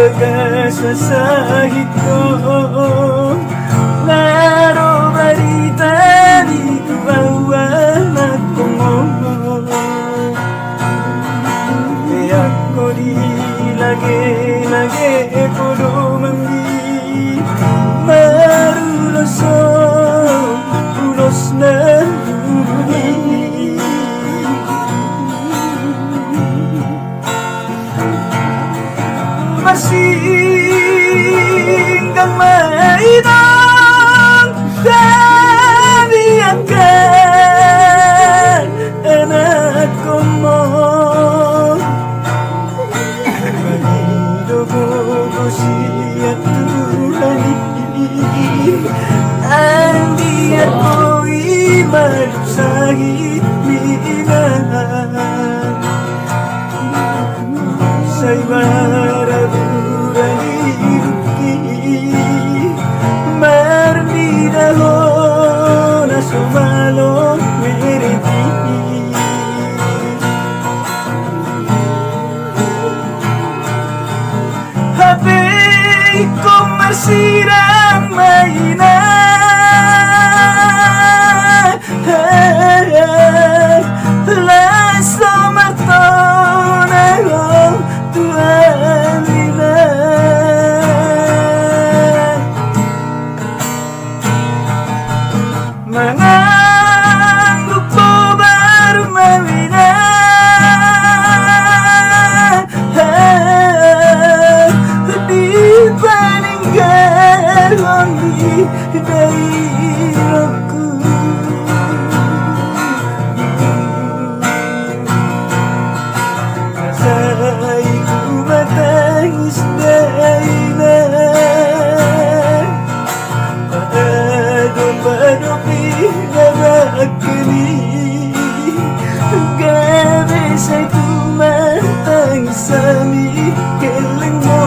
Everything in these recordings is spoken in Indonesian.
pagkasasahid ko. Laro balita di kawawan ako mo. Kaya ko di lagi-lagi ko lumanggi. Marulos ulos na lumanggi. Masing kang mainang Damihan ka anak ko mo. Manido ko siya Tuhan ang di ako'y malusahit minahan sa'y maraburan iluki marminaho na sumalo meriti. Habay kong masirang mahina laso matonaho tuwalina. Mga grupo baru mawina di paninggalan di dahiranku. Kasay ko matangis dahil na paano pinabakali gabi sa'y tumatangis sa mikiling mo.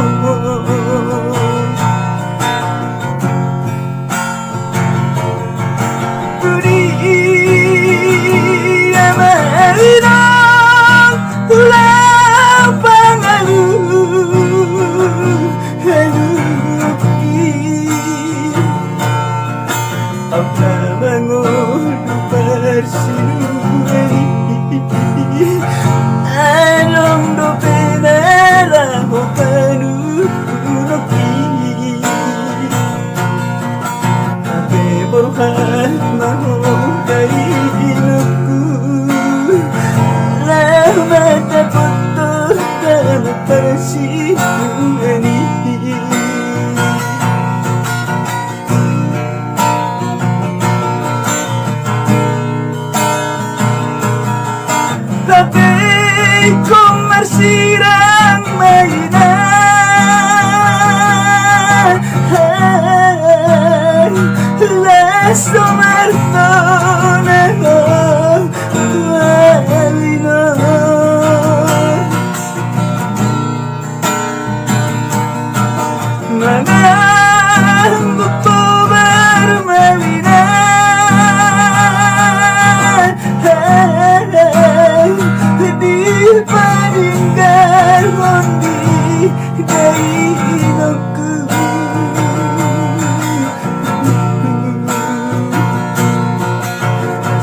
Ang namangon persinuay anong dopenala mo panunuki ate borhat mahuday inuku lamat na puto na persinuay. Tapi kung marsirang mahina laso martonaho tuwalina. Mga grupo baru mawina di paninggalan di dahiranku.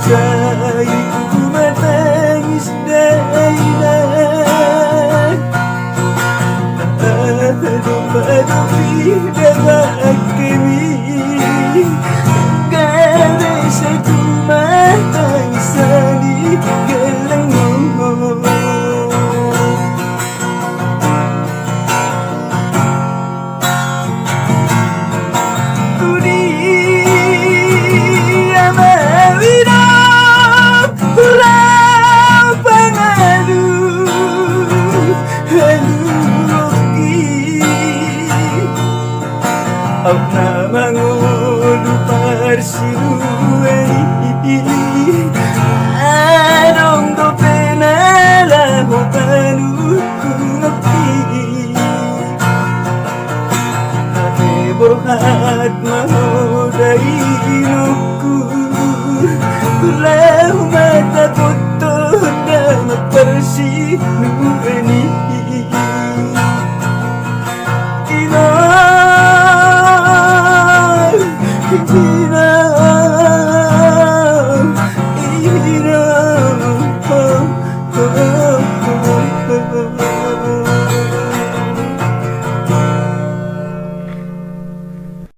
Sa'y ko matangis dahil na paano pinabakali gabi sa'y tumatangis sa ligalang mo. Ang namangulo persinuay anong dopenala mo panunuki ate borhat mahuday inuku lamat na puto na magpersinuay.